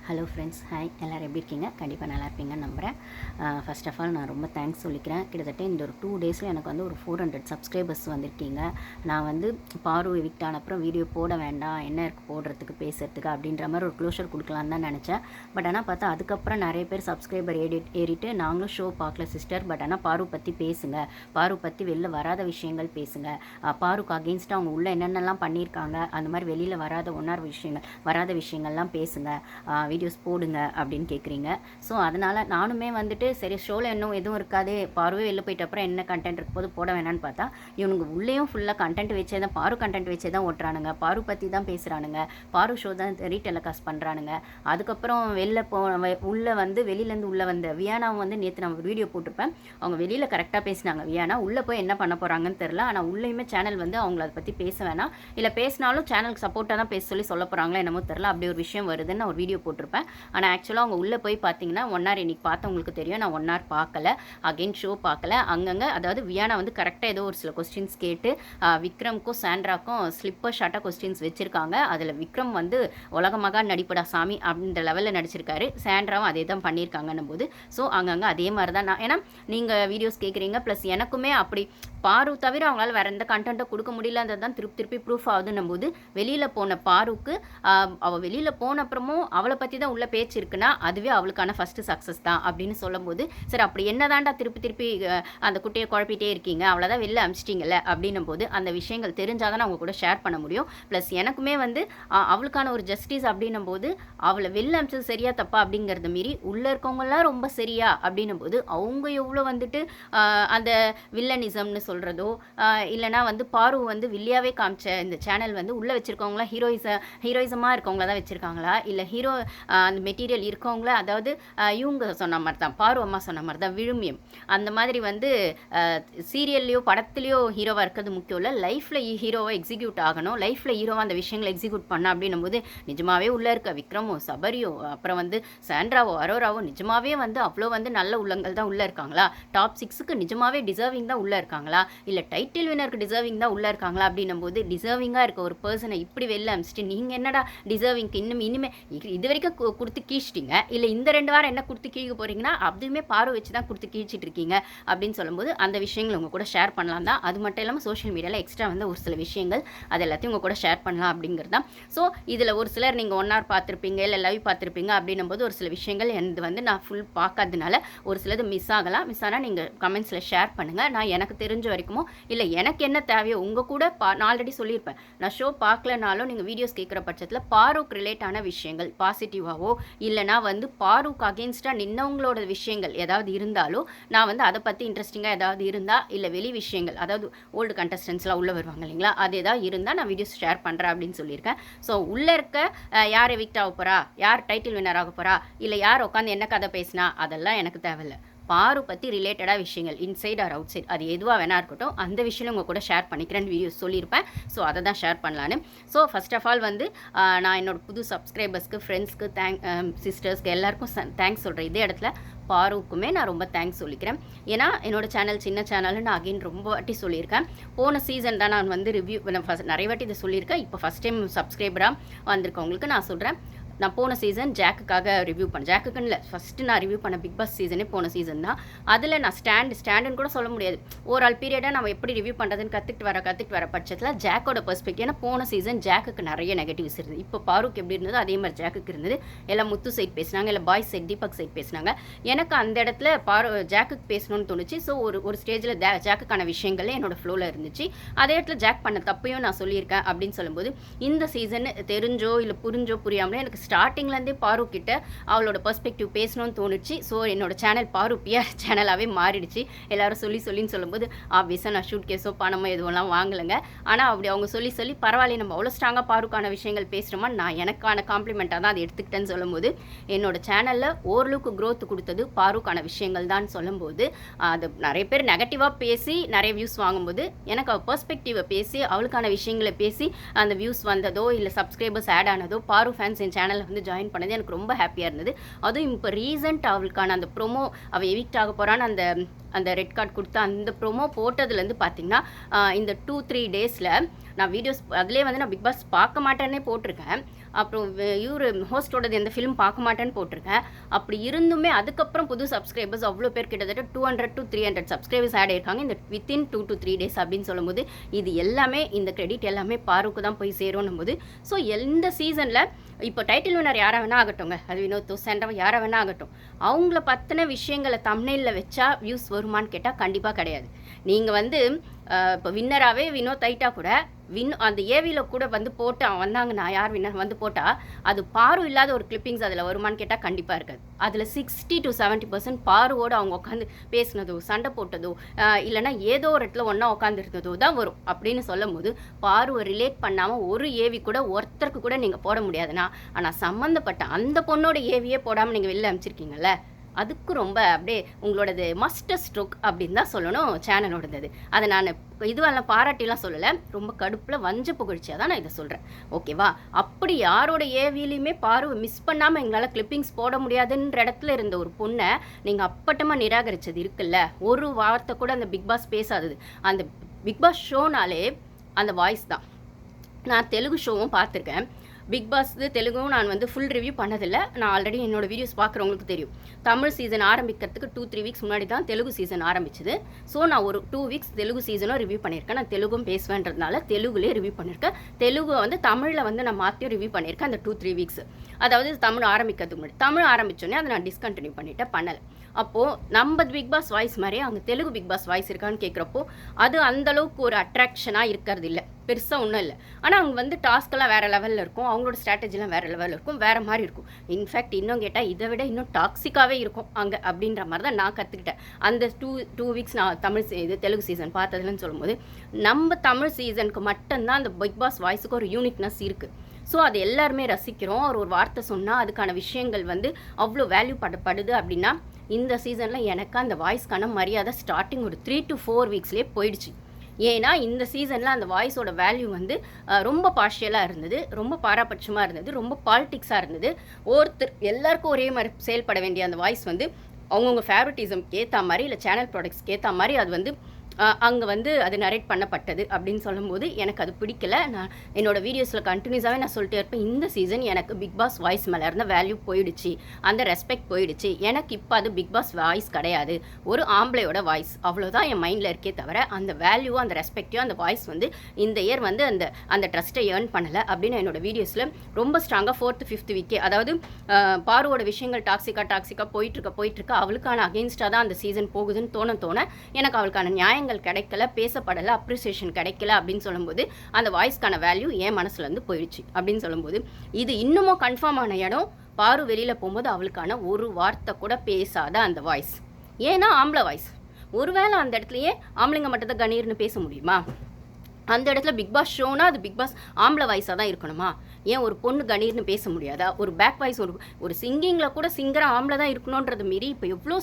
Hello friends, hi. எல்லோரும் எப்படி இருக்கீங்க? கண்டிப்பாக நல்லா இருப்பீங்கன்னு நம்புகிறேன். ஃபர்ஸ்ட் ஆஃப் ஆல் நான் ரொம்ப தேங்க்ஸ் சொல்லிக்கிறேன். கிட்டத்தட்ட இந்த ஒரு 2 டேஸில் எனக்கு வந்து ஒரு 400 சப்ஸ்கிரைபர்ஸ் வந்திருக்கீங்க. நான் வந்து பாரு எவிக்ட் ஆன அப்புறம் வீடியோ போட வேண்டாம், என்ன இருக்குது போடுறதுக்கு பேசுகிறதுக்கு அப்படின்ற மாதிரி ஒரு க்ளோஷர் கொடுக்கலான்னு தான் நினச்சேன். பட் ஆனால் பார்த்தா அதுக்கப்புறம் நிறைய பேர் சப்ஸ்கிரைபர் ஏறிட்டு நாங்களும் ஷோ பார்க்கல சிஸ்டர், பட் ஆனால் பாரு பற்றி பேசுங்க, பாரு பற்றி வெளில வராத விஷயங்கள் பேசுங்க, பாருக்கு அகெயின்ஸ்டாக அவங்க உள்ளே என்னென்னலாம் பண்ணியிருக்காங்க அந்த மாதிரி வெளியில் வராத விஷயங்கள்லாம் பேசுங்க, வீடியோஸ் போடுங்க அப்படின்னு கேட்குறீங்க. ஸோ அதனால் நானுமே வந்துட்டு சரி ஷோவில் இன்னும் எதுவும் இருக்காது, பார்வே வெளில போயிட்ட அப்புறம் என்ன கண்டென்ட் இருக்கும் போது போட வேணான்னு பார்த்தா இவனுங்க உள்ளேயும் ஃபுல்லாக கண்டென்ட் வச்சே தான் பாரு கண்டென்ட் வச்சே தான் ஓட்டுறானுங்க, பாரு பற்றி தான் பேசுகிறானுங்க, பாரு ஷோ தான் ரீடெலிகாஸ்ட் பண்ணுறானுங்க. அதுக்கப்புறம் உள்ளே வந்து வெளியிலேருந்து உள்ளே வந்த வியானாவை வந்து நேற்று நான் வீடியோ போட்டிருப்பேன். அவங்க வெளியில் கரெக்டாக பேசினாங்க, வியானா உள்ளே போய் என்ன பண்ண போகிறாங்கன்னு தெரில. ஆனால் உள்ளேயுமே சேனல் வந்து அவங்கள அதை பற்றி பேச வேணாம், இல்லை பேசினாலும் சேனலுக்கு சப்போர்ட்டாக தான் பேச சொல்ல போகிறாங்களா என்னமோ தெரில, அப்படி ஒரு விஷயம் வருதுன்னு நான் ஒரு வீடியோ போட்டிருப்பேன். ஆனால் ஆக்சுவலாக அவங்க உள்ளே போய் பார்த்தீங்கன்னா 1 hour இன்றைக்கி பார்த்தவங்களுக்கு தெரியும், நான் 1 hour பார்க்கல, அகெயின் ஷோ பார்க்கல. அங்கங்கே அதாவது வியானா வந்து கரெக்டாக ஏதோ ஒரு சில கொஸ்டின்ஸ் கேட்டு விக்ரம்க்கும் சாண்ட்ராக்கும் ஸ்லிப்பர் ஷார்ட்டாக கொஸ்டின்ஸ் வச்சுருக்காங்க. அதில் விக்ரம் வந்து உலகமாக நடிப்படா சாமி அப்படின்ற லெவலில் நடிச்சிருக்காரு, சாண்ட்ராவும் அதே தான் பண்ணியிருக்காங்கன்னும் போது ஸோ அங்கங்கே அதே மாதிரி தான் நான், ஏன்னா நீங்கள் வீடியோஸ் கேட்குறீங்க ப்ளஸ் எனக்குமே அப்படி பாரு தவிர அவங்களால வேறு எந்த கண்டென்ட்டை கொடுக்க முடியலன்றது தான் திருப்பி ப்ரூஃப் ஆகுதுன்னும் போது வெளியில் போன பாருக்கு அவள் வெளியில் போன அப்புறமும் அவளை பற்றி தான் உள்ள பேச்சு இருக்குன்னா அதுவே அவளுக்கான ஃபஸ்ட்டு சக்ஸஸ் தான் அப்படின்னு சொல்லும்போது சரி அப்படி என்ன தாண்டா திருப்பி அந்த குட்டையை குழப்பிட்டே இருக்கீங்க, அவ்வளோதான் வெளில அமிச்சிட்டிங்கல்ல அப்படின்னும் போது அந்த விஷயங்கள் தெரிஞ்சால் தான் அவங்க கூட ஷேர் பண்ண முடியும். ப்ளஸ் எனக்குமே வந்து அவளுக்கான ஒரு ஜஸ்டிஸ் அப்படின்னும் போது அவளை வெளில அமிச்சது சரியா தப்பா அப்படிங்கிறத மீறி உள்ளே இருக்கவங்களாம் ரொம்ப சரியா அப்படின்னும் போது அவங்க எவ்வளோ வந்துட்டு அந்த வில்லனிசம்னு சொல்கிறதோ இல்லைனா வந்து பாரு வந்து வில்லியாவே காமிச்ச இந்த சேனல் வந்து உள்ளே வச்சுருக்கவங்களா ஹீரோயிசமாக இருக்கவங்கள தான் வச்சுருக்காங்களா, இல்லை ஹீரோ அந்த மெட்டீரியல் இருக்கவங்கள, அதாவது இவங்க சொன்ன மாதிரி தான் பாரு அம்மா சொன்ன மாதிரி தான் விழுமியம் அந்த மாதிரி வந்து சீரியல்லையோ படத்துலையோ ஹீரோவாக இருக்கிறது முக்கியம் இல்லை, லைஃப்பில் ஹீரோவாக எக்ஸிக்யூட் ஆகணும், லைஃப்பில் ஹீரோவாக அந்த விஷயங்களை எக்ஸிக்யூட் பண்ண அப்படின்னும் போது நிஜமாகவே உள்ளே இருக்க விக்ரமோ சபரியோ அப்புறம் வந்து சாண்ட்ராவோ அரோராவோ நிஜமாகவே வந்து அவ்வளோ வந்து நல்ல உள்ளங்கள் தான் உள்ளே இருக்காங்களா, டாப் 6க்கு நிஜமாகவே டிசர்விங் தான் உள்ளே இருக்காங்களா, இல்லை டைட்டில் வினருக்கு டிசர்விங் தான் உள்ளே இருக்காங்களா அப்படின்னும் போது டிசர்விங்காக இருக்க ஒரு பர்சனை இப்படி வெளில அமிச்சிட்டு நீங்கள் என்னடா டிசர்விங்க்கு இனிமே இது வரைக்கும் கொடுத்து கீழ்ச்சிட்டிங்க, இல்லை இந்த 2 வாரம் என்ன கொடுத்து கீழ்க்க போகிறீங்கன்னா அதுவுமே பாரு வச்சு தான் கொடுத்து கீழ்ச்சிட்டு இருக்கீங்க அப்படின்னு சொல்லும்போது அந்த விஷயங்கள் உங்கள் கூட ஷேர் பண்ணலாம் தான். அது மட்டும் இல்லாமல் சோஷியல் மீடியாவில் எக்ஸ்ட்ரா வந்து ஒரு சில விஷயங்கள் அது எல்லாத்தையும் உங்கள் கூட ஷேர் பண்ணலாம் அப்படிங்கிறது தான். ஸோ இதில் ஒரு சிலர் நீங்கள் 1 hour பார்த்துருப்பீங்க, இல்லை லைவ் பார்த்துருப்பீங்க அப்படின்னும் போது ஒரு சில விஷயங்கள் எனது வந்து நான் ஃபுல் பார்க்காததுனால ஒரு சிலது மிஸ் ஆகலாம். மிஸ் ஆனால் நீங்கள் கமெண்ட்ஸில் ஷேர் பண்ணுங்கள். நான் எனக்கு தெரிஞ்ச வரைக்குமோ இல்லை எனக்கு என்ன தேவையோ உங்கள் கூட நான் ஆல்ரெடி சொல்லியிருப்பேன், நான் ஷோ பார்க்கலனாலும் நீங்கள் வீடியோஸ் கேட்குற பட்சத்தில் பாருக்கு ரிலேட்டான விஷயங்கள் பாசிட்டிவாவோ இல்லைனா வந்து பாருக்கு அகெயின்ஸ்டாக நின்னவங்களோட விஷயங்கள் ஏதாவது இருந்தாலோ நான் வந்து அதை பற்றி இன்ட்ரெஸ்டிங்காக ஏதாவது இருந்தால், இல்லை வெளி விஷயங்கள் அதாவது ஓல்டு கண்டஸ்டன்ஸ்லாம் உள்ளே வருவாங்க இல்லைங்களா, அது ஏதாவது இருந்தால் நான் வீடியோஸ் ஷேர் பண்ணுறேன் அப்படின்னு சொல்லியிருக்கேன். ஸோ உள்ளே இருக்க யார் எவிக்ட் ஆக போகிறா, யார் டைட்டில் வின்னர் ஆக போகிறா, இல்லை யார் உட்காந்து என்ன கதை பேசினா அதெல்லாம் எனக்கு தேவையில்லை. பாரு பற்றி ரிலேட்டடாக விஷயங்கள் இன்சைட் ஆர் அவுட் சைட் அது எதுவாக வேணா இருக்கட்டும் அந்த விஷயம் உங்கள் கூட ஷேர் பண்ணிக்கிறேன்னு வீடியோஸ் சொல்லியிருப்பேன். ஸோ அதை தான் ஷேர் பண்ணலான்னு. ஸோ ஃபர்ஸ்ட் ஆஃப் ஆல் வந்து நான் என்னோட புது சப்ஸ்கிரைபர்ஸ்க்கு ஃப்ரெண்ட்ஸ்க்கு சிஸ்டர்ஸ்க்கு எல்லாருக்கும் தேங்க்ஸ் சொல்கிறேன். இதே இடத்துல பாருக்குமே நான் ரொம்ப தேங்க்ஸ் சொல்லிக்கிறேன். ஏன்னா என்னோட சேனல் சின்ன சேனல்னு நான் அகைன் ரொம்ப வாட்டி சொல்லியிருக்கேன். போன சீசன் தான் நான் வந்து ரிவ்யூ நிறைய வாட்டி இதை சொல்லியிருக்கேன். இப்போ ஃபஸ்ட் டைம் சப்ஸ்கிரைபராக வந்திருக்கவங்களுக்கு நான் சொல்கிறேன், நான் போன சீசன் ஜாக்குக்காக ரிவ்யூ பண்ணேன். ஜாக்குக்குன்னு இல்லை, ஃபஸ்ட்டு நான் ரிவ்யூ பண்ண பிக் பாஸ் சீசனே போன சீசன் தான். அதில் நான் ஸ்டாண்டுன்னு கூட சொல்ல முடியாது, ஓவரால் பீரியடாக நம்ம எப்படி ரிவ்யூ பண்ணுறதுன்னு கற்றுக்கிட்டு வர பட்சத்தில் ஜாக்கோட பெர்ஸ்பெக்டிவ், ஏன்னா போன சீசன் ஜாக்குக்கு நிறைய நெகட்டிவ்ஸ் இருந்தது. இப்போ பாருக்கு எப்படி இருந்தது அதே மாதிரி ஜாக்குக்கு இருந்தது. எல்லாம் முத்து சைட் பேசினாங்க, இல்லை பாய்ஸ் சைட் தீபக் சைட் பேசினாங்க. எனக்கு அந்த இடத்துல ஜாக்குக்கு பேசணும்னு தோணுச்சு. ஸோ ஒரு ஸ்டேஜில் ஜாக்குக்கான விஷயங்கள் என்னோட ஃப்ளோவில் இருந்துச்சு. அதே இடத்துல ஜாக் பண்ண தப்பையும் நான் சொல்லியிருக்கேன் அப்படின்னு சொல்லும்போது இந்த சீசன் தெரிஞ்சோ இல்லை புரிஞ்சோ புரியாமலே எனக்கு ஸ்டார்டிங்லேருந்தே பாரு கிட்ட அவளோட பெர்ஸ்பெக்டிவ் பேசணும்னு தோணுச்சு. ஸோ என்னோட சேனல் பாரு பிஆர் சேனலாகவே மாறிடுச்சு. எல்லாரும் சொல்லின்னு சொல்லும்போது ஆப்வியஸாக நான் ஷூட் கேஸோ பணமோ எதுவெல்லாம் வாங்கலைங்க. ஆனால் அப்படி அவங்க சொல்லி பரவாயில்ல நம்ம அவ்வளோ ஸ்ட்ராங்காக பாருக்கான விஷயங்கள் பேசுகிறோமா, நான் எனக்கான காம்ப்ளிமெண்ட்டாக தான் அதை எடுத்துக்கிட்டேன்னு சொல்லும்போது என்னோட சேனலில் ஓரளவுக்கு க்ரோத் கொடுத்தது பாருக்கான விஷயங்கள் தான் சொல்லும்போது அது நிறைய பேர் நெகட்டிவாக பேசி நிறைய வியூஸ் வாங்கும்போது எனக்கு அவள் பெர்ஸ்பெக்டிவை பேசி அவளுக்கான விஷயங்களை பேசி அந்த வியூஸ் வந்ததோ இல்லை சப்ஸ்கிரைபர்ஸ் ஆட் ஆனதோ பாரு ஃபேன்ஸ் என் சேனல் வந்து ஜாயின் பண்ணது எனக்கு ரொம்ப ஹாப்பியாக இருந்தது. அதுவும் இப்போ ரீசெண்ட் அவளுக்கான அந்த ப்ரோமோ அவள் எவிக்ட் ஆக போகிறான்னு அந்த ரெட் கார்டு கொடுத்து அந்த ப்ரோமோ போட்டதுலேருந்து பார்த்தீங்கன்னா இந்த 2-3 டேஸில் நான் வீடியோஸ் அதிலே வந்து நான் பிக் பாஸ் பார்க்க மாட்டேன்னே போட்டிருக்கேன். அப்புறம் இவர் ஹோஸ்டோடது எந்த ஃபிலிம் பார்க்க மாட்டேன்னு போட்டிருக்கேன். அப்படி இருந்துமே அதுக்கப்புறம் புது சப்ஸ்கிரைபர்ஸ் அவ்வளோ பேர் கிட்டத்தட்ட 200 to 300 சப்ஸ்கிரைபர்ஸ் ஆட் ஆயிருக்காங்க இந்த வித்தின் 2 to 3 days அப்படின்னு சொல்லும்போது இது எல்லாமே இந்த கிரெடிட் எல்லாமே பாருக்கு தான் போய் சேரும்னும் போது ஸோ எந்த சீசனில் இப்போ டைட்டில் வினர் யாராக வேணா ஆகட்டுங்க, அது வினோத் தோசேண்டவன் யாராக வேணா ஆகட்டும், அவங்கள பற்றின விஷயங்களை தம்ப்நெயிலில் வச்சா வியூஸ் வருமானு கேட்டால் கண்டிப்பாக கிடையாது. நீங்கள் வந்து இப்போ வின்னராகவே வினோத் ஆயிட்டா கூட அந்த ஏவியில் கூட வந்து போட்டு வந்தாங்கன்னா யார் வின்னர் வந்து போட்டால் அது பாரு இல்லாத ஒரு கிளிப்பிங்ஸ் அதில் வருமானு கேட்டால் கண்டிப்பாக இருக்காது. அதில் 60 to 70% பாருவோடு அவங்க உட்காந்து பேசினதோ சண்டை போட்டதோ இல்லைனா ஏதோ ஒரு இடத்துல ஒன்றா உட்காந்துருந்ததோ தான் வரும். அப்படின்னு சொல்லும் போது பாருவை ரிலேட் பண்ணாமல் ஒரு ஏவி கூட ஒருத்தருக்கு கூட நீங்கள் போட முடியாதுன்னா, ஆனால் சம்மந்தப்பட்ட அந்த பொண்ணோட ஏவியே போடாமல் நீங்கள் வெளில அனுப்பிச்சிருக்கீங்கல்ல, அதுக்கு ரொம்ப அப்படியே உங்களோடது மாஸ்டர் ஸ்ட்ரோக் அப்படின்னு தான் சொல்லணும் சேனலோடது. அதை நான் இதுவெல்லாம் பாராட்டிலாம் சொல்லலை, ரொம்ப கடுப்பில் வஞ்ச புகழ்ச்சியாக தான் நான் இதை சொல்கிறேன். ஓகேவா? அப்படி யாரோட ஏவிலையுமே பார்வை மிஸ் பண்ணாமல் எங்களால் கிளிப்பிங்ஸ் போட முடியாதுன்ற இடத்துல இருந்த ஒரு பொண்ணை நீங்கள் அப்பட்டமாக நிராகரித்தது இருக்குல்ல, ஒரு வார்த்தை கூட அந்த பிக் பாஸ் பேசாதது. அந்த பிக் பாஸ் ஷோனாலே அந்த வாய்ஸ் தான். நான் தெலுங்கு ஷோவும் பார்த்துருக்கேன். பிக் பாஸ் தெலுங்கும் நான் வந்து ஃபுல் ரிவ்யூ பண்ணதில்லை. நான் ஆல்ரெடி என்னோடய வீடியோஸ் பார்க்குறவங்களுக்கு தெரியும். தமிழ் சீசன் ஆரம்பிக்கிறதுக்கு 2-3 வீக்ஸ் முன்னாடி தான் தெலுங்கு சீசன் ஆரம்பிச்சுது. ஸோ நான் ஒரு 2 வீக்ஸ் தெலுங்கு சீசனும் ரிவ்யூ பண்ணியிருக்கேன். நான் தெலுங்கும் பேசுவேன்றதுனால தெலுங்குலேயே ரிவ்யூ பண்ணியிருக்கேன். தெலுங்கு வந்து தமிழில் வந்து நான் மாற்றியும் ரிவ்யூ பண்ணியிருக்கேன் அந்த 2-3 வீக்ஸ். அதாவது தமிழ் ஆரம்பிக்கிறதுக்கு முன்னாடி. தமிழ் ஆரம்பித்தோடனே அதை நான் டிஸ்கண்டினியூ பண்ணிவிட்டேன், பண்ணலை. அப்போது நம்ம பிக் பாஸ் வாய்ஸ் மாதிரியே அங்கே தெலுங்கு பிக் பாஸ் வாய்ஸ் இருக்கான்னு கேட்குறப்போ அது அந்தளவுக்கு ஒரு அட்ராக்ஷனாக இருக்கிறது இல்லை, பெருசாக ஒன்றும் இல்லை. ஆனால் அவங்க வந்து டாஸ்க்கெல்லாம் வேறு லெவலில் இருக்கும், அவங்களோட ஸ்ட்ராட்டஜிலாம் வேறு லெவலில் இருக்கும், வேறு மாதிரி இருக்கும். இன்ஃபேக்ட் இன்னும் கேட்டால் இதை விட இன்னும் டாக்ஸிக்காகவே இருக்கும் அங்கே அப்படின்ற மாதிரி தான் நான் கற்றுக்கிட்டேன். அந்த டூ வீக்ஸ் நான் தெலுங்கு சீசன் பார்த்ததுலன்னு சொல்லும்போது நம்ம தமிழ் சீசனுக்கு மட்டும்தான் அந்த பிக் பாஸ் வாய்ஸுக்கு ஒரு யூனிக்னஸ் இருக்குது. ஸோ அது எல்லாருமே ரசிக்கிறோம். ஒரு வார்த்தை சொன்னால் அதுக்கான விஷயங்கள் வந்து அவ்வளோ வேல்யூ படுது அப்படின்னா இந்த சீசனில் எனக்கு அந்த வாய்ஸ்க்கான மரியாதை ஸ்டார்டிங் ஒரு 3 to 4 வீக்ஸ்லேயே போயிடுச்சு. ஏன்னா இந்த சீசனில் அந்த வாய்ஸோட வேல்யூ வந்து ரொம்ப பார்ஷியலாக இருந்தது, ரொம்ப பாராபட்சமாக இருந்தது, ரொம்ப பாலிட்டிக்ஸாக இருந்தது. எல்லாருக்கும் ஒரே மாதிரி செயல்பட வேண்டிய அந்த வாய்ஸ் வந்து அவங்கவுங்க ஃபேவரட்டிசம்க்கு ஏற்ற மாதிரி இல்லை சேனல் ப்ராடக்ட்ஸ்க்கு ஏற்ற மாதிரி அது வந்து அங்கே வந்து அது நரேட் பண்ணப்பட்டது அப்படின்னு சொல்லும்போது எனக்கு அது பிடிக்கல. நான் என்னோடய வீடியோஸில் கண்டினியூஸாகவே நான் சொல்லிட்டே இருப்பேன், இந்த சீசன் எனக்கு பிக் பாஸ் வாய்ஸ் மேலே இருந்த வேல்யூ போயிடுச்சு, அந்த ரெஸ்பெக்ட் போயிடுச்சு. எனக்கு இப்போ அது பிக் பாஸ் வாய்ஸ் கிடையாது, ஒரு ஆம்பளையோட வாய்ஸ், அவ்வளோதான் என் மைண்டில் இருக்கே தவிர அந்த வேல்யூ அந்த ரெஸ்பெக்டையும் அந்த வாய்ஸ் வந்து இந்த இயர் வந்து அந்த ட்ரஸ்ட்டை ஏர்ன் பண்ணலை அப்படின்னு என்னோடய வீடியோஸில் ரொம்ப ஸ்ட்ராங்காக 4th 5th வீக்கே, அதாவது பாருவோட விஷயங்கள் டாக்ஸிக்காக போயிட்டுருக்க அவளுக்கான அகெயின்ஸ்டாக தான் அந்த சீசன் போகுதுன்னு தோண எனக்கு அவளுக்கான நியாயம் கிடைக்கல, பேசப்படலை, அப்ரிசியேஷன் கிடைக்கல அப்படின்னு சொல்லும்போது அந்த வாய்ஸ்க்கான வேல்யூ என் மனசுலேருந்து போயிடுச்சு அப்படின்னு சொல்லும்போது இது இன்னமும் கன்ஃபார்ம் ஆன இடம். பாரு வெளியில் போகும்போது அவளுக்கான ஒரு வார்த்தை கூட பேசாத அந்த வாய்ஸ். ஏன்னா ஆம்பளை வாய்ஸ், ஒருவேளை அந்த இடத்துலையே ஆம்பளைங்க மட்டும் தான் கணீர்னு பேச முடியுமா? அந்த இடத்துல பிக் பாஸ் ஷோனா அது பிக் பாஸ் ஆம்பளை வாய்ஸாக தான் இருக்கணுமா? ஏன் ஒரு பொண்ணு கணீர்னு பேச முடியாதா? ஒரு பேக் வாய்ஸ் ஒரு சிங்கிங்கில் கூட சிங்கராக ஆம்பளை தான் இருக்கணுன்றது மீறி இப்போ எவ்வளோ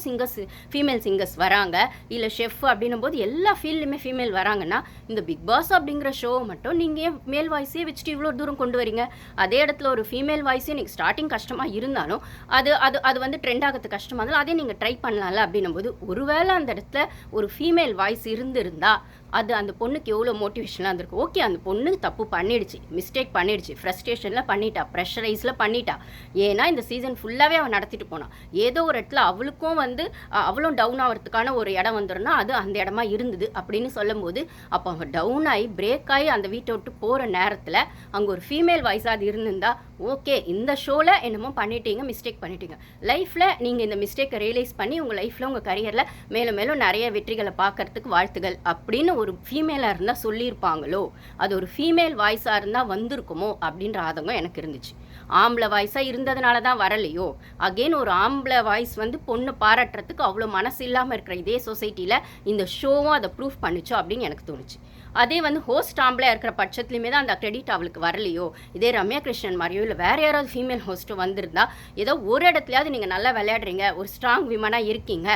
ஃபீமேல் சிங்கர்ஸ் வராங்க, இல்லை ஷெஃப் அப்படின்னும் போது எல்லா ஃபீல்டுமே ஃபீமேல் வராங்கன்னா இந்த பிக் பாஸ் அப்படிங்கிற ஷோ மட்டும் நீங்கள் ஏன் மேல் வாய்ஸே வச்சுட்டு இவ்வளோ தூரம் கொண்டு வரீங்க? அதே இடத்துல ஒரு ஃபீமேல் வாய்ஸே நீங்கள் ஸ்டார்டிங் கஷ்டமாக இருந்தாலும் அது வந்து ட்ரெண்ட் ஆகிறது கஷ்டமாக இருந்தாலும் அதே நீங்கள் ட்ரை பண்ணலாம்ல அப்படின்னும் போது ஒருவேளை அந்த இடத்துல ஒரு ஃபீமேல் வாய்ஸ் இருந்திருந்தா அது அந்த பொண்ணுக்கு எவ்வளோ மோட்டிவேஷனாக இருந்திருக்கு. ஓகே, அந்த பொண்ணு தப்பு பண்ணிடுச்சு, மிஸ்டேக் பண்ணிடுச்சு, ஃப்ரஸ்ட்ரேஷனில் பண்ணிட்டா, ப்ரெஷரைஸில் பண்ணிட்டா. ஏன்னா இந்த சீசன் ஃபுல்லாகவே அவன் நடத்திட்டு போனான். ஏதோ ஒரு இடத்துல அவளுக்கும் வந்து அவளும் டவுன் ஆகிறதுக்கான ஒரு இடம் வந்துடும்னா அது அந்த இடமா இருந்தது அப்படின்னு சொல்லும் போது அப்போ அவன் டவுன் ஆகி பிரேக் ஆகி அந்த வீட்டை விட்டு போகிற நேரத்தில் அங்கே ஒரு ஃபீமேல் வாய்ஸாக அது இருந்திருந்தா ஓகே, இந்த ஷோவில் என்னமோ பண்ணிட்டீங்க, மிஸ்டேக் பண்ணிட்டீங்க, லைஃப்பில் நீங்கள் இந்த மிஸ்டேக்கை ரியலைஸ் பண்ணி உங்கள் லைஃப்பில் உங்கள் கரியரில் மேலும் மேலும் நிறைய வெற்றிகளை பார்க்கறதுக்கு வாழ்த்துகள் அப்படின்னு ஒரு ஃபீமேலாக இருந்தால் சொல்லியிருப்பாங்களோ, அது ஒரு ஃபீமேல் வாய்ஸாக இருந்தால் வந்திருக்குமோ அப்படின்ற ஆதங்கம் எனக்கு இருந்துச்சு. ஆம்பளை வாய்ஸாக இருந்ததுனால தான் வரலையோ, அகெயின் ஒரு ஆம்பளை வாய்ஸ் வந்து பொண்ணு பாராட்டுறதுக்கு அவ்வளோ மனசு இல்லாமல் இருக்கிற இதே சொசைட்டியில் இந்த ஷோவும் அதை ப்ரூஃப் பண்ணிச்சோ அப்படின்னு எனக்கு தோணுச்சு. அதே வந்து ஹோஸ்ட் ஆம்பளையாக இருக்கிற பட்சத்துலையுமே தான் அந்த கிரெடிட் அவளுக்கு வரலையோ, இதே ரம்யா கிருஷ்ணன் மாதிரியோ இல்லை வேறு யாராவது ஃபீமேல் ஹோஸ்ட்டோ வந்திருந்தா ஏதோ ஒரு இடத்துலையாவது நீங்கள் நல்லா விளையாடுறீங்க, ஒரு ஸ்ட்ராங் விமனாக இருக்கீங்க,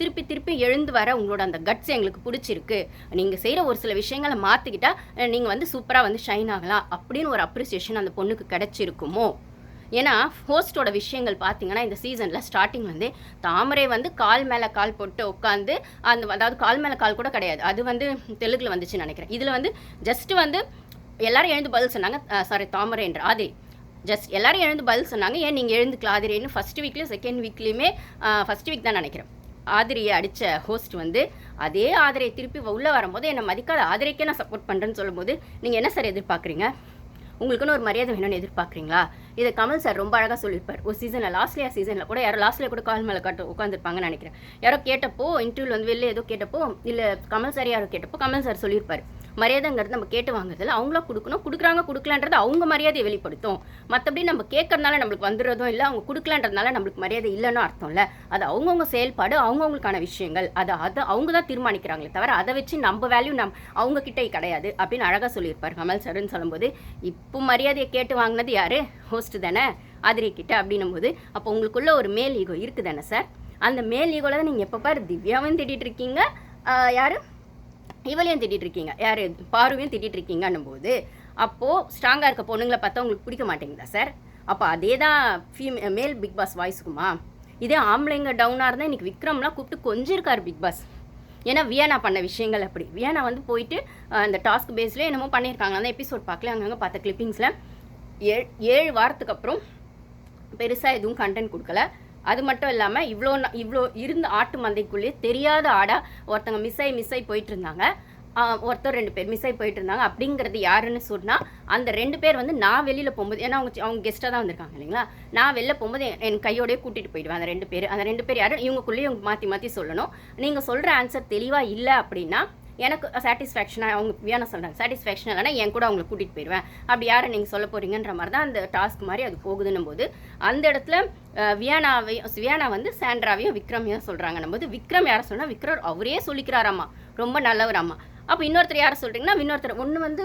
திருப்பி எழுந்து வர உங்களோட அந்த கட்ஸ் எங்களுக்கு பிடிச்சிருக்கு, நீங்கள் செய்கிற ஒரு சில விஷயங்களை மாற்றிக்கிட்டால் நீங்கள் வந்து சூப்பராக வந்து ஷைன் ஆகலாம் அப்படின்னு ஒரு அப்ரிசியேஷன் அந்த பொண்ணுக்கு கிடைச்சிருக்குமோ? ஏன்னா ஹோஸ்டோட விஷயங்கள் பார்த்தீங்கன்னா இந்த சீசனில் ஸ்டார்டிங் வந்து தாமரை வந்து கால் மேலே கால் போட்டு உட்காந்து அதாவது கால் மேலே கால் கூட கிடையாது, அது வந்து தெலுங்கில் வந்துச்சுன்னு நினைக்கிறேன். இதில் வந்து ஜஸ்ட்டு வந்து எல்லாரும் எழுந்து பதில் சொன்னாங்க, சாரி தாமரை என்ற ஆதிரி ஜஸ்ட் எல்லோரும் எழுந்து பதில் சொன்னாங்க. ஏன் நீங்கள் எழுந்துக்கலாம் ஆதிரின்னு ஃபஸ்ட் வீக்லேயும் செகண்ட் வீக்லேயுமே ஃபஸ்ட் வீக் தான் நினைக்கிறேன் ஆதிரியை அடித்த ஹோஸ்ட் வந்து அதே ஆதிரியை திருப்பி உள்ளே வரும்போது என்னை மதிக்காத ஆதிரிக்கே நான் சப்போர்ட் பண்ணுறேன்னு சொல்லும்போது நீங்கள் என்ன சார் எதிர்பார்க்குறீங்க? உங்களுக்குன்னு ஒரு மரியாதை வேணும்னு எதிர்பார்க்குறீங்களா? இதை கமல் சார் ரொம்ப அழகாக சொல்லியிருப்பார். ஒரு சீசனில் சீசனில் கூட யாரோ லாஸ்ட்லேயே கூட கால் மேலே உட்காந்துருப்பாங்கன்னு நினைக்கிறேன். யாரோ கேட்டப்போ இன்டர்வியூவில் வந்து வெளில ஏதோ கேட்டப்போ இல்லை கமல் சார் யாரோ கேட்டப்போ கமல் சார் சொல்லியிருப்பார், மரியாதைங்கிறது நம்ம கேட்டு வாங்குறதில்ல, அவங்களா கொடுக்கணும், கொடுக்குறாங்க கொடுக்கலான்றது அவங்க மரியாதையை வெளிப்படுத்தும். மற்றபடி நம்ம கேட்கறதுனால நம்மளுக்கு வந்துடுறதும் இல்லை, அவங்க கொடுக்கலான்றதுனால நம்மளுக்கு மரியாதை இல்லைன்னு அர்த்தம் இல்லை. அது அவங்கவுங்க செயல்பாடு, அவங்கவுங்களுக்கான விஷயங்கள், அதை அவங்க தான் தீர்மானிக்கிறாங்களே தவிர அதை வச்சு நம்ம வேல்யூ அவங்க கிட்டே கிடையாது அப்படின்னு அழகாக சொல்லியிருப்பார் கமல் சார்ன்னு சொல்லும்போது, இப்போ மரியாதையை கேட்டு வாங்கினது யார்? ஹோஸ்ட் தானே ஆதிரி கிட்ட. அப்படின்னும் போது அப்போ உங்களுக்குள்ள ஒரு மேல் ஈகோ இருக்குது தானே சார்? அந்த மேல் ஈகோவில் தான் நீங்கள் எப்போ பாரு திவ்யாவும் திட்டிகிட்டு இருக்கீங்க, யார் இவளையும் திட்டிகிட்டு இருக்கீங்க, யார் பாருவையும் திட்டிகிட்டு இருக்கீங்கன்னும் போது அப்போது ஸ்ட்ராங்காக இருக்க பொண்ணுங்களை பார்த்தா உங்களுக்கு பிடிக்க மாட்டேங்குதா சார்? அப்போ அதே தான் மேல் பிக் பாஸ் வாய்ஸுக்குமா? இதே ஆம்பளைங்க டவுனாக இருந்தால் இன்றைக்கி விக்ரம்லாம் கூப்பிட்டு கொஞ்சம் இருக்கார் பிக் பாஸ். ஏன்னா வியானா பண்ண விஷயங்கள் அப்படி. வியானா வந்து போயிட்டு அந்த டாஸ்க் பேஸ்லேயே என்னமோ பண்ணியிருக்காங்க. அந்த எபிசோட் பார்க்கல, அங்கங்கே பார்த்த கிளிப்பிங்ஸில் 7 வாரத்துக்கு அப்புறம் பெருசாக எதுவும் கண்டென்ட் கொடுக்கல. அது மட்டும் இல்லாமல் இவ்வளோ இருந்த ஆட்டு மந்தைக்குள்ளேயே தெரியாத ஆடாக ஒருத்தங்க மிஸ் ஆகி போயிட்டு இருந்தாங்க, ஒருத்தர் 2 பேர் மிஸ் ஆகி போயிட்டு இருந்தாங்க. அப்படிங்கிறது யாருன்னு சொன்னால் அந்த 2 பேர் வந்து நான் வெளியில் போகும்போது, ஏன்னா அவங்க கெஸ்ட்டாக தான் வந்திருக்காங்க இல்லைங்களா, நான் வெளில போகும்போது என் கையோடய கூட்டிகிட்டு போயிடுவேன் அந்த 2 பேர் யாரும் இவங்களுக்குள்ளேயே இவங்க மாற்றி சொல்லணும். நீங்கள் சொல்கிற ஆன்சர் தெளிவாக இல்லை அப்படின்னா எனக்கு சாட்டிஸ்ஃபேக்ஷனாக அவங்க வியானா சொல்கிறாங்க, சாட்டிஸ்ஃபேக்ஷன் இல்லைனா என் கூட அவங்களை கூட்டிகிட்டு போயிடுவேன். அப்படி யாரை நீங்கள் சொல்ல போகிறீங்கன்ற மாதிரி தான் அந்த டாஸ்க் மாதிரி அது போகுதுன்னும் போது அந்த இடத்துல வியானா வந்து சாண்ட்ராவையும் விக்ரமையும் சொல்கிறாங்கன்னும் போது விக்ரம் யாரை சொன்னால் விக்ரம் அவரே சொல்லிக்கிறாராம்மா, ரொம்ப நல்லவராம்மா. அப்போ இன்னொருத்தர் யாரை சொல்கிறீங்கன்னா இன்னொருத்தர் ஒன்று வந்து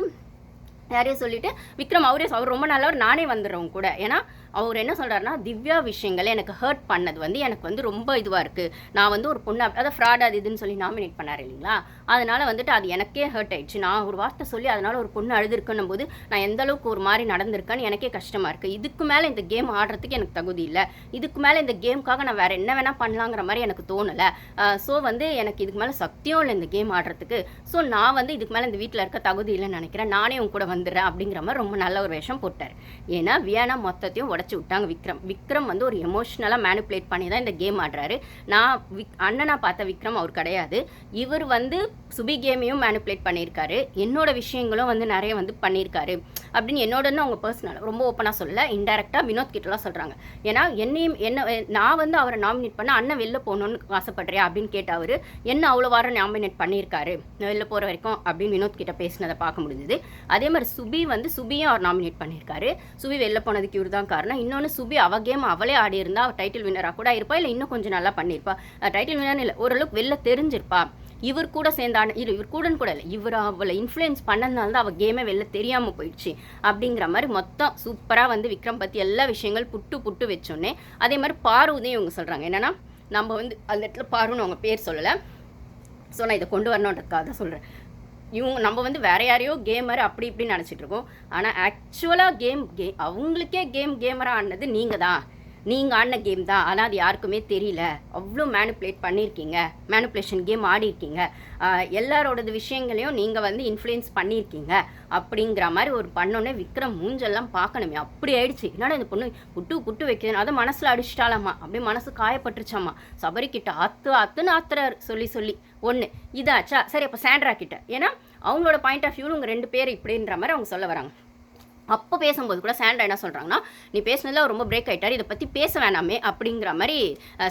யாரையும் சொல்லிவிட்டு விக்ரம் அவர் ரொம்ப நல்லவர், நானே வந்துடுறவங்க கூட. ஏன்னா அவர் என்ன சொல்கிறாருன்னா திவ்யா விஷயங்களை எனக்கு ஹர்ட் பண்ணது வந்து எனக்கு வந்து ரொம்ப இதுவாக இருக்குது, நான் வந்து ஒரு பொண்ணு அதை ஃப்ராட் அது இதுன்னு சொல்லி நாமினேட் பண்ணார் இல்லைங்களா, அதனால் வந்துட்டு அது எனக்கே ஹர்ட் ஆயிடுச்சு. நான் ஒரு வார்த்தை சொல்லி அதனால் ஒரு பொண்ணு அழுதுருக்குன்னும் போது நான் எந்த அளவுக்கு ஒரு மாதிரி நடந்திருக்கேன்னு எனக்கே கஷ்டமாக இருக்குது. இதுக்கு மேலே இந்த கேம் ஆடுறதுக்கு எனக்கு தகுதி இல்லை, இதுக்கு மேலே இந்த கேமுக்காக நான் வேறு என்ன வேணால் பண்ணலாங்கிற மாதிரி எனக்கு தோணலை. ஸோ வந்து எனக்கு இதுக்கு மேலே சக்தியும் இல்லை இந்த கேம் ஆடுறதுக்கு. ஸோ நான் வந்து இதுக்கு மேலே இந்த வீட்டில் இருக்க தகுதி இல்லைன்னு நினைக்கிறேன், நானே உங்க கூட வந்துடுறேன் அப்படிங்கிற மாதிரி ரொம்ப நல்ல ஒரு வேஷம் போட்டார். ஏன்னா வியானா மொத்தத்தையும் உடச்சி விட்டாங்க. விக்ரம் வந்து ஒரு எமோஷ்னலாக மேனிப்புலேட் பண்ணி தான் இந்த கேம் ஆடுறாரு. நான் அண்ணனா பார்த்த விக்ரம் அவர் கிடையாது. இவர் வந்து சுபி கேமையும் மேனிப்புலேட் பண்ணியிருக்காரு, என்னோட விஷயங்களும் வந்து நிறைய வந்து பண்ணியிருக்காரு அப்படின்னு என்னோடன்னு அவங்க பர்சனல் ரொம்ப ஓப்பனாக சொல்லலை, இன்டெரக்டாக வினோத் கிட்டலாம் சொல்கிறாங்க. ஏன்னா நான் வந்து அவரை நாமினேட் பண்ண அண்ணன் வெளில போகணுன்னு ஆசைப்படுறியா அப்படின்னு கேட்ட அவர் என்ன அவ்வளோ வாரம் நாமினேட் பண்ணியிருக்காரு வெளில போகிற வரைக்கும் அப்படின்னு வினோத் கிட்ட பேசினதை பார்க்க முடிஞ்சது. அதே மாதிரி சுபியும் அவர் நாமினேட் பண்ணியிருக்காரு. சுபி வெளில போனதுக்கு இவர் தான் காரணம். இன்னொன்று சுபி கேம் அவளே ஆடி இருந்தா அவள் டைட்டில் வின்னராக கூட இருப்பா, இல்லை இன்னும் கொஞ்சம் நல்லா பண்ணியிருப்பா. டைட்டில் வின்னர் இல்லை, ஓரளவுக்கு வெளில தெரிஞ்சிருப்பா. இவர் கூட சேர்ந்தான இவர் கூடன்னு கூட இல்லை, இவர் அவளை இன்ஃப்ளூயன்ஸ் பண்ணதுனால தான் அவள் கேமே வெளில தெரியாமல் போயிடுச்சு அப்படிங்கிற மாதிரி மொத்தம் சூப்பராக வந்து விக்ரம் பற்றி எல்லா விஷயங்கள் புட்டு வச்சோன்னே. அதே மாதிரி பாருதையும் இவங்க சொல்கிறாங்க என்னென்னா நம்ம வந்து அந்த இடத்துல பாருன்னு அவங்க பேர் சொல்லலை, ஸோ நான் இதை கொண்டு வரணுன்றதுக்காக தான் சொல்கிறேன். நம்ம வந்து வேற யாரையோ கேமர் அப்படி இப்படின்னு நினச்சிட்டு இருக்கோம். ஆனால் ஆக்சுவலாக அவங்களுக்கே கேமராக ஆனது நீங்கள் தான், நீங்கள் ஆடின கேம் தான். ஆனால் அது யாருக்குமே தெரியல, அவ்வளோ மேனிப்புலேட் பண்ணியிருக்கீங்க, மேனிப்புலேஷன் கேம் ஆடிருக்கீங்க, எல்லாரோடது விஷயங்களையும் நீங்கள் வந்து இன்ஃப்ளூயன்ஸ் பண்ணியிருக்கீங்க அப்படிங்கிற மாதிரி ஒரு பண்ணோன்னே விக்ரம் மூஞ்செல்லாம் பார்க்கணுமே அப்படி ஆயிடுச்சு. என்னடா இந்த பொண்ணு புட்டு வைக்கிறேன், அதை மனசில் அடிச்சிட்டாலாமா, அப்படியே மனசு காயப்பட்டுருச்சாமா. சபரிக்கிட்ட அத்துன்னு ஆத்துறாரு சொல்லி ஒன்று இதாச்சா. சரி, அப்போ சாண்ட்ரா கிட்ட, ஏன்னா அவங்களோட பாயிண்ட் ஆஃப் வியூவில் உங்கள் 2 பேர் இப்படின்ற மாதிரி அவங்க சொல்ல வராங்க. அப்போ பேசும்போது கூட சாண்ட்ரா என்ன சொல்கிறாங்கன்னா நீ பேசுனதில் ரொம்ப பிரேக் ஆகிட்டார், இதை பற்றி பேச வேணாமே அப்படிங்கிற மாதிரி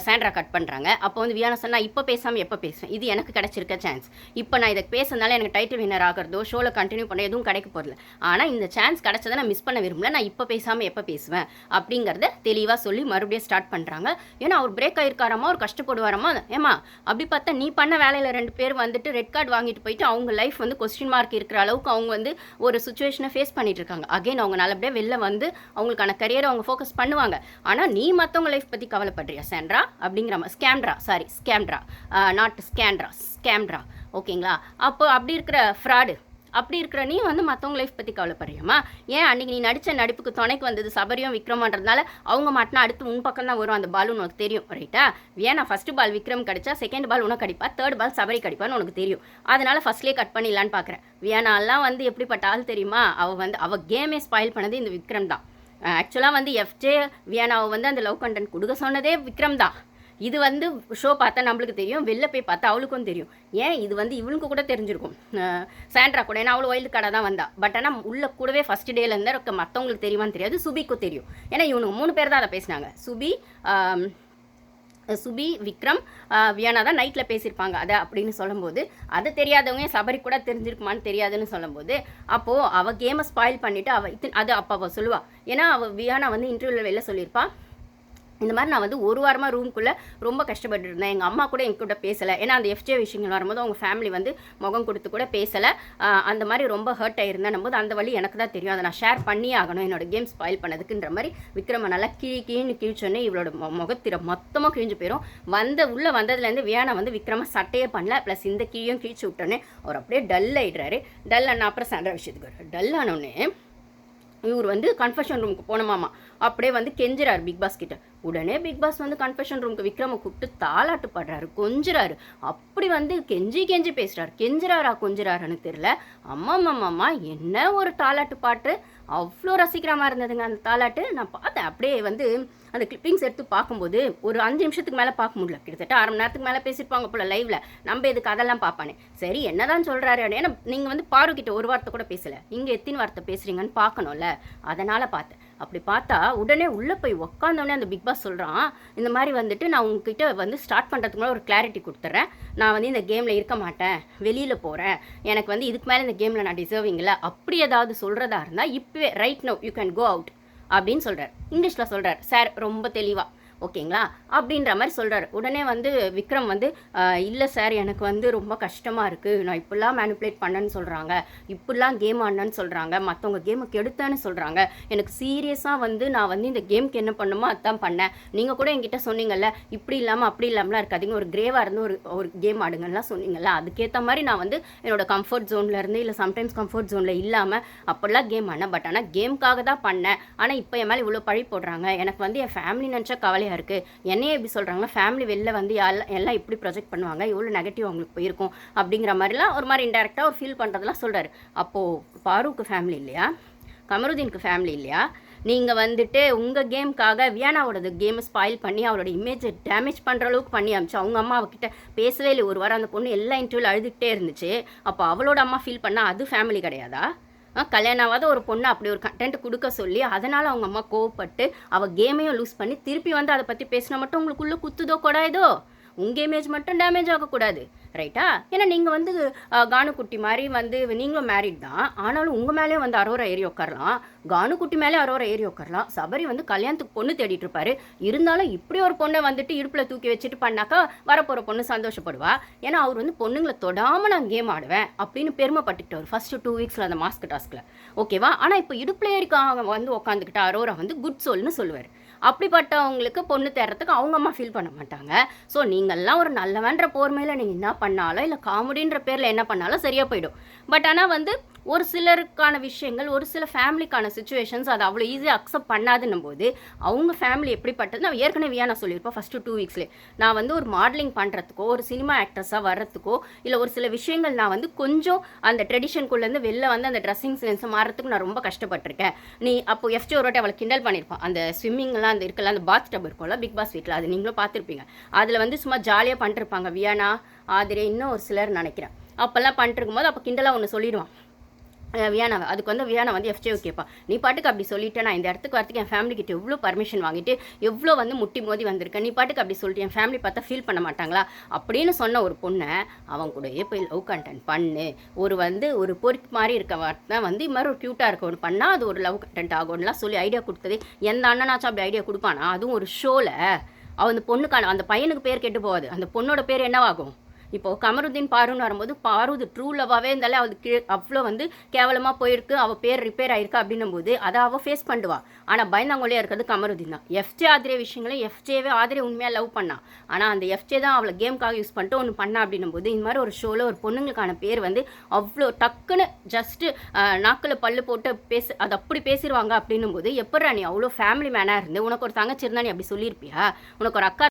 சாண்ட்ரா கட் பண்ணுறாங்க. அப்போ வந்து வியானா சொன்னால் இப்போ பேசாமல் எப்போ பேசுவேன், இது எனக்கு கிடச்சிருக்க சான்ஸ், இப்போ நான் இதை பேசுனால எனக்கு டைட்டில் வின்னர் ஆகிறதோ ஷோவில் கண்டினியூ பண்ண எதுவும் கிடைக்க போகிறதில்ல, ஆனால் இந்த சான்ஸ் கிடச்சதை நான் மிஸ் பண்ண விரும்பல, நான் இப்போ பேசாமல் எப்போ பேசுவேன் அப்படிங்கிறத தெளிவாக சொல்லி மறுபடியும் ஸ்டார்ட் பண்ணுறாங்க. ஏன்னா அவர் பிரேக் ஆகிருக்காராமா, அவர் கஷ்டப்படுவாராமா. ஏமா அப்படி பார்த்தா நீ பண்ண வேலையில் 2 பேர் வந்துட்டு ரெட் கார்டு வாங்கிட்டு போயிட்டு அவங்க லைஃப் வந்து கொஸ்டின் மார்க் இருக்கிற அளவுக்கு அவங்க வந்து ஒரு சுச்சுவேஷனை ஃபேஸ் பண்ணிட்டு இருக்காங்க. அவங்க நல்லபடியாக வெளில வந்து அவங்களுக்கான கரியரை அவங்க ஃபோக்கஸ் பண்ணுவாங்க. ஆனால் நீ மற்றவங்க லைஃப் பற்றி கவலைப்படுறியா சாண்ட்ரா அப்படிங்கிற மாதிரி ஸ்கேம்ட்ரா ஓகேங்களா. அப்போ அப்படி இருக்கிற ஃப்ராடு அப்படி இருக்கிற நீ வந்து மற்றவங்க லைஃப் பற்றி கவலைப்படுறியம்மா. ஏன் அன்றைக்கி நீ நடித்த நடிப்புக்கு துணைக்கு வந்தது சபரியும் விக்ரமான்றதுனால அவங்க மாட்டினா அடுத்து உன் பக்கம் தான் வரும் அந்த பால் உனக்கு தெரியும் ரைட்டா. ஏன்னா ஃபஸ்ட்டு பால் விக்ரம் கடிச்சா செகண்ட் பால் உனக்கு கடிப்பா, தேர்ட் பால் சபரி கடிப்பான்னு உனக்கு தெரியும். அதனால் ஃபஸ்ட்லேயே கட் பண்ணிடலான்னு பார்க்குறேன். வியானாலாம் வந்து எப்படிப்பட்ட ஆள் தெரியுமா, அவள் கேமே ஸ்பாயில் பண்ணது இந்த விக்ரம் தான். ஆக்சுவலாக வந்து எஃப்ஜே வியானாவை வந்து அந்த லவ் கண்டென்ட் கொடுக்க சொன்னதே விக்ரம் தான். இது வந்து ஷோ பார்த்தா நம்மளுக்கு தெரியும், வெளில போய் பார்த்தா அவளுக்கும் தெரியும். ஏன் இது வந்து இவளுக்கு கூட தெரிஞ்சிருக்கும், சாண்ட்ரா கூட. ஏன்னா அவள் வைல்டு கார்டாக தான் வந்தா. பட் ஆனால் உள்ள கூடவே ஃபஸ்ட் டேலேருந்து மற்றவங்களுக்கு தெரியுமான்னு தெரியாது, சுபிக்கும் தெரியும். ஏன்னா இவனுக்கு 3 பேர் தான் அதை பேசினாங்க. சுபி, விக்ரம், வியானா தான் நைட்டில் பேசியிருப்பாங்க அதை அப்படின்னு சொல்லும்போது, அது தெரியாதவங்க சபரி கூட தெரிஞ்சிருக்குமான்னு தெரியாதுன்னு சொல்லும்போது, அப்போது அவள் கேமை ஸ்பாயில் பண்ணிவிட்டு அது அப்போ அவள் சொல்லுவாள். ஏன்னா அவள் வியானா வந்து இன்டர்வியூவில் வெளில சொல்லியிருப்பாள், இந்த மாதிரி நான் வந்து ஒரு வாரமாக ரூம்குள்ளே ரொம்ப கஷ்டப்பட்டு இருந்தேன். எங்கள் அம்மா கூட எங்கூட பேசலை. ஏன்னா அந்த எஃப்ஜே விஷயங்கள் வரும்போது அவங்க ஃபேமிலி வந்து முகம் கொடுத்து கூட பேசலை. அந்த மாதிரி ரொம்ப ஹர்ட் ஆகிருந்தேன் போது அந்த வழி எனக்கு தான் தெரியும், அதை நான் ஷேர் பண்ணியே ஆகணும் என்னோடய கேம் ஸ்பாயில் பண்ணதுக்குன்ற மாதிரி விக்ரம நல்லா கிழிச்சோன்னே இவளோட முகத்திர மொத்தமாக கிழிஞ்சு போயிடும். உள்ளே வந்ததுலேருந்து வியானா வந்து விக்ரம சட்டையே பண்ணல, ப்ளஸ் இந்த கீழையும் கிழிச்சு விட்டோன்னே அவர் அப்படியே டல் ஆகிடுறாரு. டல் அண்ணா அப்புறம் சாண்ட்ரா விஷயத்துக்கு வரும். டல் ஆனோடனே இவர் வந்து கன்ஃபெஷன் ரூமுக்கு போனோமாமா, அப்படியே வந்து கெஞ்சுறாரு பிக் பாஸ் கிட்ட. உடனே பிக் பாஸ் வந்து கன்ஃபெஷன் ரூமுக்கு விக்ரம கூப்பிட்டு தாளாட்டு பாடுறாரு, கொஞ்சுறாரு. அப்படி வந்து கெஞ்சி பேசுறாரு. கொஞ்சுறாருன்னு தெரியல. அம்மா என்ன ஒரு தாளாட்டு பாட்டு, அவ்வளோ ரசிக்கிறமா இருந்ததுங்க அந்த தாளாட்டு. நான் பார்த்தேன் அப்படியே வந்து அந்த கிளிப்பிங்ஸ் எடுத்து பார்க்கும்போது ஒரு 5 நிமிஷத்துக்கு மேலே பார்க்க முடியல. கிட்டத்தட்ட 1/2 மணி நேரத்துக்கு மேலே பேசியிருப்பாங்க போல லைவ்ல. நம்ம எதுக்கு அதெல்லாம் பார்ப்பானே. சரி என்னதான் சொல்கிறாரு, ஏன்னா நீங்கள் வந்து பாருக்கிட்ட ஒரு வார்த்தை கூட பேசலை, இங்கே எத்தனை வார்த்தை பேசுகிறீங்கன்னு பார்க்கணும்ல, அதனால் பார்த்தேன். அப்படி பார்த்தா உடனே உள்ளே போய் உக்காந்தோடனே அந்த பிக் பாஸ் சொல்கிறான், இந்த மாதிரி வந்துட்டு நான் உங்ககிட்ட வந்து ஸ்டார்ட் பண்ணுறதுக்கு முன்னாடி ஒரு கிளாரிட்டி கொடுத்துட்றேன். நான் வந்து இந்த கேமில் இருக்க மாட்டேன், வெளியில் போகிறேன். எனக்கு வந்து இதுக்கு மேலே இந்த கேமில் நான் டிசர்விங் இல்லை. அப்படி ஏதாவது சொல்கிறதா இருந்தால் இப்போவே right now you can go out அப்படின்னு சொல்கிறார். இங்கிலீஷில் சொல்கிறார் சார், ரொம்ப தெளிவாக. ஓகேங்களா அப்படின்ற மாதிரி சொல்கிறாரு. உடனே வந்து விக்ரம் வந்து இல்லை சார், எனக்கு வந்து ரொம்ப கஷ்டமாக இருக்குது, நான் இப்படிலாம் மேனிப்புலேட் பண்ணேன்னு சொல்கிறாங்க, இப்படிலாம் கேம் ஆடினேன்னு சொல்கிறாங்க, மற்றவங்க கேமை கெடுத்தேன்னு சொல்கிறாங்க. எனக்கு சீரியஸாக வந்து நான் வந்து இந்த கேமுக்கு என்ன பண்ணுமோ அதுதான் பண்ணேன். நீங்கள் கூட என்கிட்ட சொன்னீங்கல்ல, இப்படி இல்லாமல் அப்படி இல்லாமலாம் இருக்காதிங்க, ஒரு கிரேவாக இருந்து ஒரு கேம் ஆடுங்கலாம் சொன்னீங்கல்ல, அதுக்கேற்ற மாதிரி நான் வந்து என்னோடய கம்ஃபர்ட் ஜோனில் இருந்து இல்லை சம்டைம்ஸ் கம்ஃபர்ட் ஜோனில் இல்லாமல் அப்படிலாம் கேம் ஆனேன். பட் ஆனால் கேமுக்காக தான் பண்ணேன். ஆனால் இப்போ என் மேலே இவ்வளோ பழி போடுறாங்க. எனக்கு வந்து என் ஃபேமிலி நினச்சா கவலை இருக்குது. என்னையே எப்படி சொல்கிறாங்கன்னா, ஃபேமிலி வெளில வந்து எல்லாம் இப்படி ப்ரொஜெக்ட் பண்ணுவாங்க, எவ்வளோ நெகட்டிவ் அவங்களுக்கு போயிருக்கும் அப்படிங்கிற மாதிரிலாம் ஒரு மாதிரி இன்டெரக்டாக ஒரு ஃபீல் பண்ணுறதுலாம் சொல்கிறாரு. அப்போது பாரூக்கு ஃபேமிலி இல்லையா, கமருதீனுக்கு ஃபேமிலி இல்லையா, நீங்கள் வந்துட்டு உங்கள் கேமுக்காக வியானாவோட கேமை ஸ்பாயில் பண்ணி அவளோட இமேஜை டேமேஜ் பண்ணுற அளவுக்கு பண்ணி அமிச்சு அவங்க அம்மா அவகிட்ட பேசவே இல்லை ஒரு வாரம். அந்த பொண்ணு எல்லா இன்டர்வியூவில் அழுதுகிட்டே இருந்துச்சு. அப்போ அவளோட அம்மா ஃபீல் பண்ணால் அது ஃபேமிலி கிடையாதா? கல்யாணம் ஆகாத ஒரு பொண்ணு அப்படி ஒரு கண்டென்ட் கொடுக்க சொல்லி அதனால் அவங்க அம்மா கோவப்பட்டு அவள் கேமையும் லூஸ் பண்ணி திருப்பி வந்து அதை பற்றி பேசினா மட்டும் உங்களுக்குள்ளே குத்துதோ கொடாயுதோ? உங்கள் இமேஜ் மட்டும் டேமேஜ் ஆகக்கூடாது, ரைட்டா? ஏன்னா நீங்கள் வந்து கானுக்குட்டி மாதிரி வந்து நீங்களும் மேரிட் தான், ஆனாலும் உங்கள் மேலேயும் வந்து அரோரா ஏறி உட்காரலாம், கானுக்குட்டி மேலே அரோரா ஏறி உட்காரலாம். சபரி வந்து கல்யாணத்துக்கு பொண்ணு தேடிட்டு இருப்பாரு. இருந்தாலும் இப்படி ஒரு பொண்ணை வந்துட்டு இடுப்பில் தூக்கி வச்சுட்டு பண்ணாக்கா வரப்போகிற பொண்ணு சந்தோஷப்படுவா. ஏன்னா அவர் வந்து பொண்ணுங்களை தொடாமல் நான் கேம் ஆடுவேன் அப்படின்னு பெருமைப்பட்டுக்கிட்டார் ஃபஸ்ட்டு 2 வீக்ஸில் அந்த மாஸ்க் டாஸ்கில், ஓகேவா? ஆனால் இப்போ இடுப்பில் ஏறிக்கா வந்து உட்காந்துக்கிட்ட அரோரா வந்து குட் சோல்னு சொல்லுவார். அப்படிப்பட்டவங்களுக்கு பொண்ணு தேடுறதுக்கு அவங்க அம்மா ஃபீல் பண்ண மாட்டாங்க. ஸோ நீங்கள்லாம் ஒரு நல்லவன்ற போர்மையில் நீங்கள் என்ன பண்ணாலும் இல்லை காமெடின்ற பேரில் என்ன பண்ணாலும் சரியாக போயிடும். பட் ஆனால் வந்து ஒரு சிலருக்கான விஷயங்கள், ஒரு சில ஃபேமிலிக்கான சுச்சுவேஷன்ஸ் அதை அவ்வளோ ஈஸியாக அக்செப்ட் பண்ணாதுன்னும் போது அவங்க ஃபேமிலி எப்படிப்பட்டது நான் ஏற்கனவே நான் சொல்லியிருப்பேன் ஃபஸ்ட்டு 2 வீக்ஸ்லேயே. நான் வந்து ஒரு மாடலிங் பண்ணுறதுக்கோ ஒரு சினிமா ஆக்ட்ரஸாக வர்றதுக்கோ இல்லை ஒரு சில விஷயங்கள் நான் வந்து கொஞ்சம் அந்த ட்ரெடிஷனுக்குள்ளேருந்து வெளில வந்து அந்த ட்ரெஸ்ஸிங் சென்ஸை மாறத்துக்கு நான் ரொம்ப கஷ்டப்பட்டிருக்கேன். நீ அப்போ எஃப்ஜே ஒரு வாட்டி அவளை கிண்டல் பண்ணியிருப்பான். அந்த ஸ்விம்மிங்லாம் அந்த இருக்கலாம், அந்த பாத் டப் இருக்கும்ல பிக் பாஸ் வீட்டில், அது நீங்களும் பார்த்துருப்பீங்க. அதில் வந்து சும்மா ஜாலியாக பண்ணிருப்பாங்க வியானா, ஆதிரே, இன்னும் ஒரு சிலர் நினைக்கிறேன். அப்போல்லாம் பண்ணிருக்கும் போது அப்போ கிண்டலாக ஒன்று சொல்லிடுவான் வியானாவை. அதுக்கு வந்து வியானா வந்து எஃப்ஜேவை கேட்பா, நீ பாட்டுக்கு அப்படி சொல்லிட்டு நான் இந்த இடத்துக்கு வரத்துக்கு என் ஃபேமிலிக்கிட்ட எவ்வளோ பர்மிஷன் வாங்கிட்டு எவ்வளோ வந்து முட்டி மோதி வந்திருக்கேன், நீ பாட்டுக்கு அப்படி சொல்லிட்டு என் ஃபேமிலி பார்த்தா ஃபீல் பண்ண மாட்டாங்களா அப்படின்னு சொன்ன ஒரு பொண்ணை அவன் கூடயே போய் லவ் கண்டென்ட் பண்ணு, ஒரு பொறிக்கு மாதிரி இருக்க வார்த்தை வந்து இது மாதிரி ஒரு க்யூட்டாக இருக்க ஒன்று பண்ணால் அது ஒரு லவ் கண்டென்ட் ஆகும்லாம் சொல்லி ஐடியா கொடுத்தது. எந்த அண்ணனாச்சும் அப்படி ஐடியா கொடுப்பானா? அதுவும் ஒரு ஷோவில். அவன் அந்த பொண்ணுக்கான அந்த பையனுக்கு பேர் கெட்டு போகாது, அந்த பொண்ணோட பேர் என்னவாகும்? இப்போது கமருதீன் பாருன்னு வரும்போது பாரு இது ட்ரூ லவ்வாகவே இருந்தாலே அவளுக்கு அவ்வளோ வந்து கேவலமாக போயிருக்கு, அவள் பேர் ரிப்பேர் ஆயிருக்கு அப்படின்னும் போது அதை அவள் ஃபேஸ் பண்ணுவா. ஆனால் பயந்தாங்கொழியாக இருக்கிறது கமருதீன் தான். எஃப்ஜே ஆதிரே விஷயங்களும் எஃப்ஜேவே ஆதிரே உண்மையாக லவ் பண்ணான். ஆனால் அந்த எஃப்ஜே தான் அவளை கேமுக்காக யூஸ் பண்ணிட்டு ஒன்று பண்ணா அப்படின்னும் போது இந்த மாதிரி ஒரு ஷோவில் ஒரு பொண்ணுங்களுக்கான பேர் வந்து அவ்வளோ டக்குன்னு ஜஸ்ட்டு நாக்கில் பல்லு போட்டு அது அப்படி பேசிடுவாங்க அப்படின்னும் போது எப்படா நீ அவ்வளோ ஃபேமிலி மேனாக இருந்து உனக்கு ஒரு தங்கச்சி இருந்தா நீ அப்படி சொல்லியிருப்பியா? உனக்கு ஒரு அக்கா